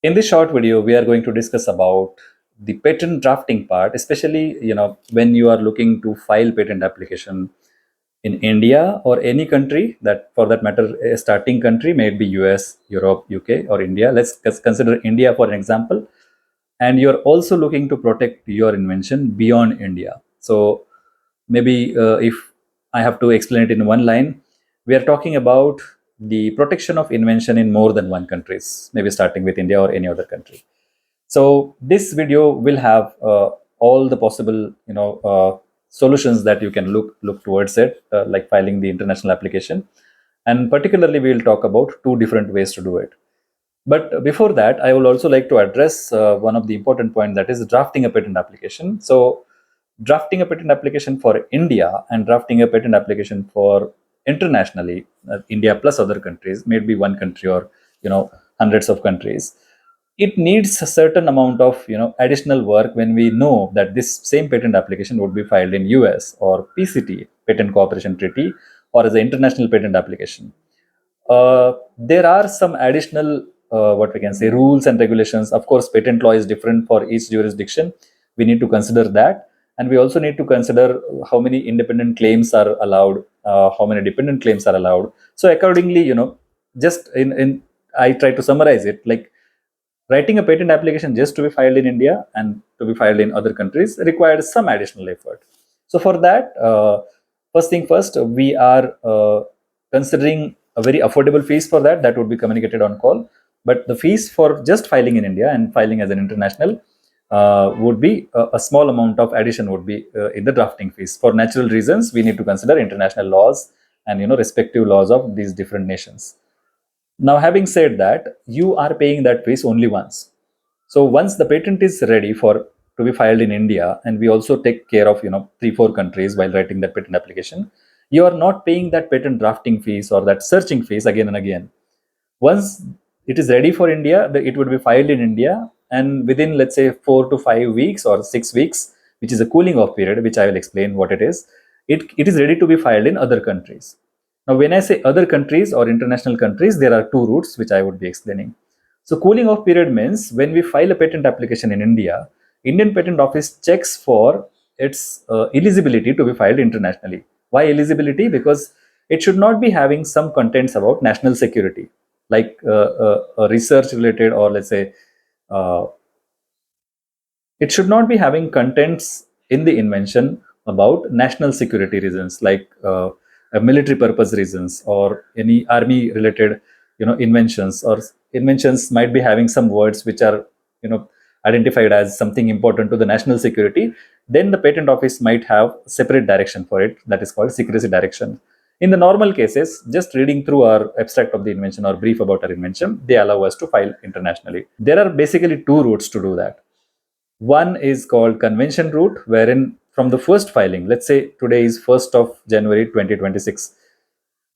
In this short video, we are going to discuss about the patent drafting part, especially when you are looking to file patent application in India or any country that, for that matter, a starting country may it be US, Europe, UK, or India. Let's consider India for an example. And you're also looking to protect your invention beyond India. So maybe if I have to explain it in one line, we are talking about the protection of invention in more than one countries, maybe starting with India or any other country. So this video will have all the possible solutions that you can look towards it, like filing the international application, and particularly we will talk about two different ways to do it. But before that, I would also like to address one of the important points, that is drafting a patent application. So drafting a patent application for India and drafting a patent application for internationally, India plus other countries, maybe one country or hundreds of countries, it needs a certain amount of additional work when we know that this same patent application would be filed in US or PCT, Patent Cooperation Treaty, or as an international patent application. There are some additional what we can say rules and regulations. Of course, patent law is different for each jurisdiction. We need to consider that, and we also need to consider how many independent claims are allowed, how many dependent claims are allowed. So accordingly, just in I try to summarize it like writing a patent application just to be filed in India and to be filed in other countries requires some additional effort. So for that, first thing first, we are considering a very affordable fees for that. That would be communicated on call. But the fees for just filing in India and filing as an international would be a small amount of addition would be in the drafting fees. For natural reasons, we need to consider international laws and respective laws of these different nations. Now, having said that, you are paying that fees only once. So once the patent is ready for to be filed in India, and we also take care of 3-4 countries while writing that patent application, you are not paying that patent drafting fees or that searching fees again and again. Once it is ready for India, it would be filed in India, and within, let's say, 4 to 5 weeks or 6 weeks, which is a cooling off period, which I will explain what it is, it is ready to be filed in other countries. Now, when I say other countries or international countries, there are two routes which I would be explaining. So cooling off period means when we file a patent application in India, Indian Patent Office checks for its eligibility to be filed internationally. Why eligibility? Because it should not be having some contents about national security, like research related, or let's say uh, it should not be having contents in the invention about national security reasons, like military purpose reasons or any army related inventions. Or inventions might be having some words which are identified as something important to the national security. Then the patent office might have separate direction for it, that is called secrecy direction. In the normal cases, just reading through our abstract of the invention or brief about our invention, they allow us to file internationally. There are basically two routes to do that. One is called convention route, wherein from the first filing, let's say today is 1st of January 2026.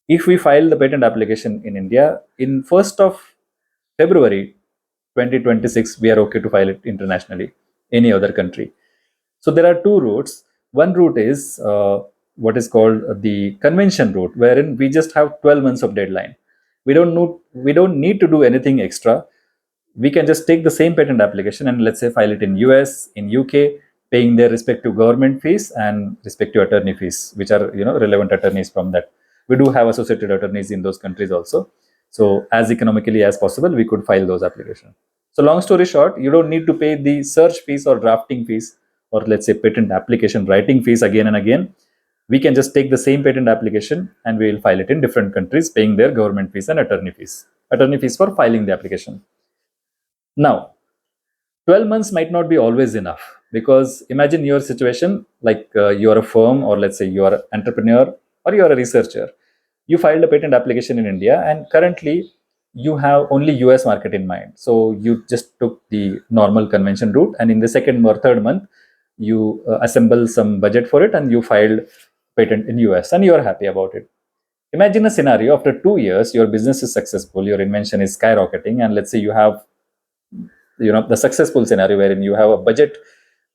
If we file the patent application in India, in 1st of February 2026, we are okay to file it internationally, any other country. So there are two routes. One route is what is called the convention route, wherein we just have 12 months of deadline. We don't need to do anything extra. We can just take the same patent application and, let's say, file it in US, in UK, paying their respective government fees and respective attorney fees, which are relevant attorneys from that. We do have associated attorneys in those countries also. So as economically as possible, we could file those applications. So long story short, you don't need to pay the search fees or drafting fees, or let's say patent application writing fees again and again. We can just take the same patent application and we will file it in different countries, paying their government fees and attorney fees for filing the application. Now, 12 months might not be always enough, because imagine your situation like you're a firm, or let's say you're an entrepreneur, or you're a researcher. You filed a patent application in India, and currently you have only US market in mind. So you just took the normal convention route, and in the second or third month, you assemble some budget for it and you filed patent in US and you are happy about it. Imagine a scenario after 2 years, your business is successful, your invention is skyrocketing, and let's say you have the successful scenario wherein you have a budget,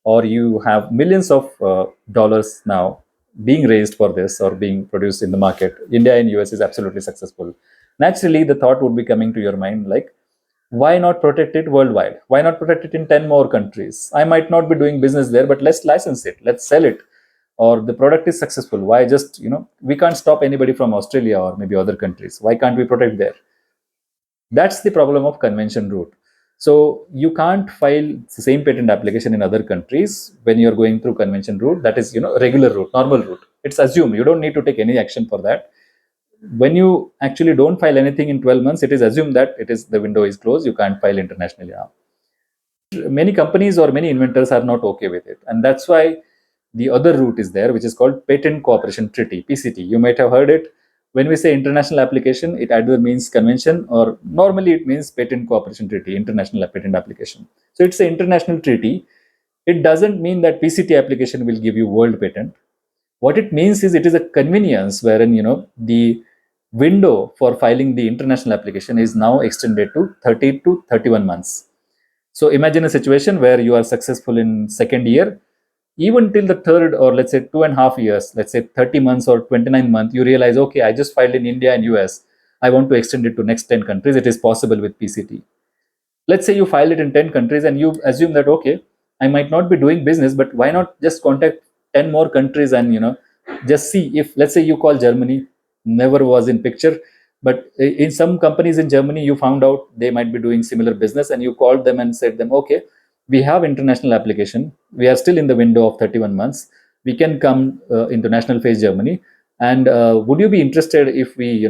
or you have millions of dollars now being raised for this or being produced in the market. India and US is absolutely successful. Naturally, the thought would be coming to your mind like, Why not protect it worldwide? Why not protect it in 10 more countries? I might not be doing business there, but let's license it, let's sell it. Or the product is successful, why just, we can't stop anybody from Australia or maybe other countries, why can't we protect there? That's the problem of convention route. So you can't file the same patent application in other countries when you're going through convention route. That is, regular route, normal route. It's assumed you don't need to take any action for that. When you actually don't file anything in 12 months, it is assumed that the window is closed. You can't file internationally now. Many companies or many inventors are not okay with it, and that's why the other route is there, which is called Patent Cooperation Treaty, PCT. You might have heard it. When we say international application, it either means convention or normally it means Patent Cooperation Treaty, international patent application. So it's an international treaty. It doesn't mean that PCT application will give you world patent. What it means is it is a convenience wherein, the window for filing the international application is now extended to 30 to 31 months. So imagine a situation where you are successful in second year, even till the third, or let's say 2.5 years, let's say 30 months or 29 months, you realize, okay, I just filed in India and US. I want to extend it to next 10 countries. It is possible with PCT. Let's say you file it in 10 countries and you assume that, okay, I might not be doing business, but why not just contact 10 more countries and, just see if, let's say you call Germany, never was in picture, but in some companies in Germany, you found out they might be doing similar business and you called them and said them, okay, we have international application, we are still in the window of 31 months, we can come into national phase Germany, and would you be interested if we,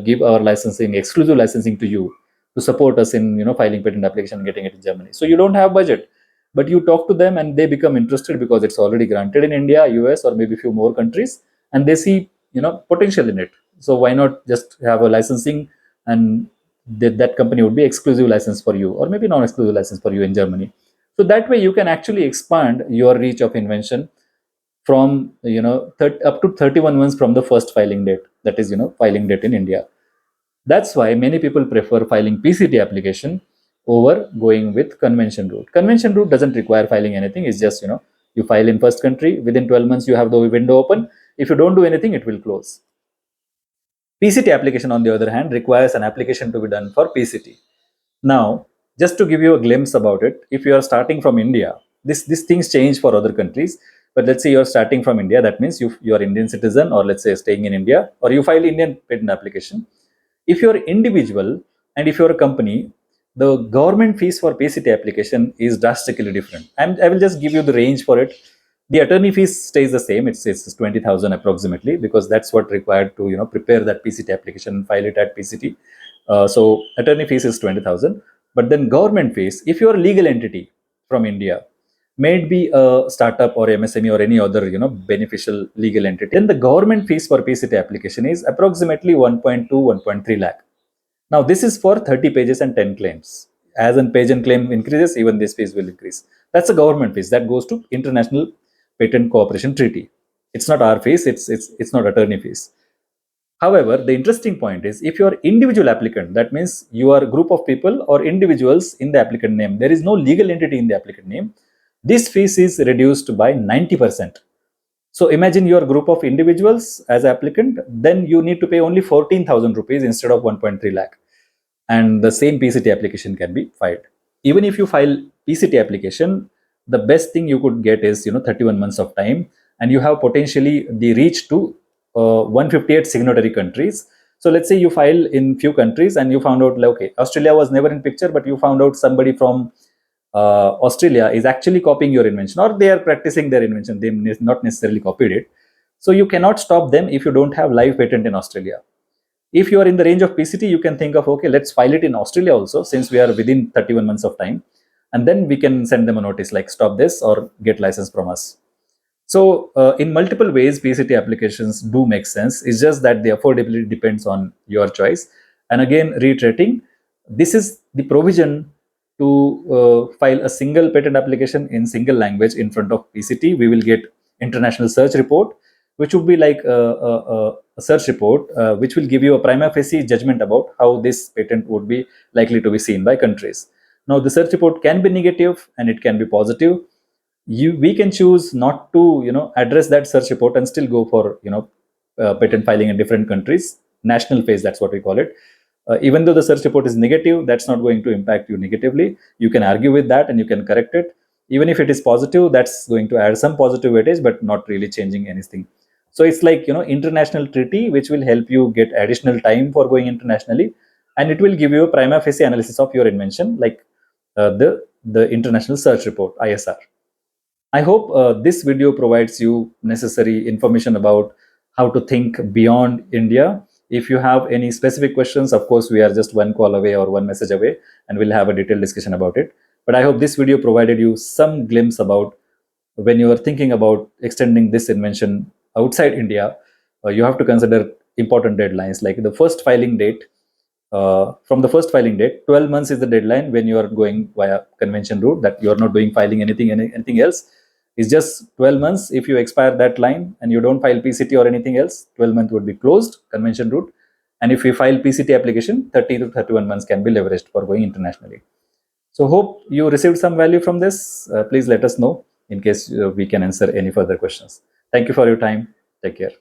give our licensing, exclusive licensing to you, to support us in, filing patent application and getting it in Germany. So you don't have budget, but you talk to them and they become interested because it's already granted in India, US, or maybe a few more countries, and they see, potential in it. So why not just have a licensing, and that company would be exclusive license for you, or maybe non-exclusive license for you in Germany. So that way you can actually expand your reach of invention from, up to 31 months from the first filing date. That is, filing date in India. That's why many people prefer filing PCT application over going with convention route. Convention route doesn't require filing anything. It's just, you file in first country, within 12 months you have the window open. If you don't do anything, it will close. PCT application, on the other hand, requires an application to be done for PCT. Now, just to give you a glimpse about it, if you are starting from India, these things change for other countries. But let's say you are starting from India, that means you are Indian citizen, or let's say staying in India, or you file Indian patent application. If you're individual and if you're a company, the government fees for PCT application is drastically different. And I will just give you the range for it. The attorney fees stays the same. It's 20,000 approximately, because that's what required to, prepare that PCT application and file it at PCT. So attorney fees is 20,000. But then government fees, if you're a legal entity from India, may it be a startup or MSME or any other, beneficial legal entity, then the government fees for PCT application is approximately 1.2, 1.3 lakh. Now this is for 30 pages and 10 claims. As an page and claim increases, even this fees will increase. That's the government fees that goes to International Patent Cooperation Treaty. It's not our fees. It's not attorney fees. However, the interesting point is, if you are individual applicant, that means you are a group of people or individuals in the applicant name. There is no legal entity in the applicant name. This fees is reduced by 90%. So imagine your group of individuals as applicant, then you need to pay only 14,000 rupees instead of 1.3 lakh. And the same PCT application can be filed. Even if you file PCT application, the best thing you could get is, 31 months of time, and you have potentially the reach to 158 signatory countries. So let's say you file in few countries and you found out, like, okay, Australia was never in picture, but you found out somebody from Australia is actually copying your invention, or they are practicing their invention. They not necessarily copied it. So you cannot stop them if you don't have live patent in Australia. If you are in the range of PCT, you can think of, okay, let's file it in Australia also, since we are within 31 months of time. And then we can send them a notice like, stop this or get license from us. So in multiple ways, PCT applications do make sense. It's just that the affordability depends on your choice. And again, reiterating, this is the provision to file a single patent application in single language in front of PCT. We will get international search report, which would be like a search report, which will give you a prima facie judgment about how this patent would be likely to be seen by countries. Now, the search report can be negative and it can be positive. We can choose not to, address that search report and still go for, patent filing in different countries. National phase, that's what we call it. Even though the search report is negative, that's not going to impact you negatively. You can argue with that and you can correct it. Even if it is positive, that's going to add some positive weightage, but not really changing anything. So it's like, international treaty, which will help you get additional time for going internationally, and it will give you a prima facie analysis of your invention, like the international search report, ISR. I hope this video provides you necessary information about how to think beyond India. If you have any specific questions, of course, we are just one call away or one message away, and we'll have a detailed discussion about it. But I hope this video provided you some glimpse about when you are thinking about extending this invention outside India, you have to consider important deadlines like the first filing date. From the first filing date, 12 months is the deadline when you are going via convention route, that you are not doing filing anything else. It's just 12 months. If you expire that line and you don't file PCT or anything else, 12 months would be closed, convention route. And if you file PCT application, 30 to 31 months can be leveraged for going internationally. So hope you received some value from this. Please let us know in case we can answer any further questions. Thank you for your time. Take care.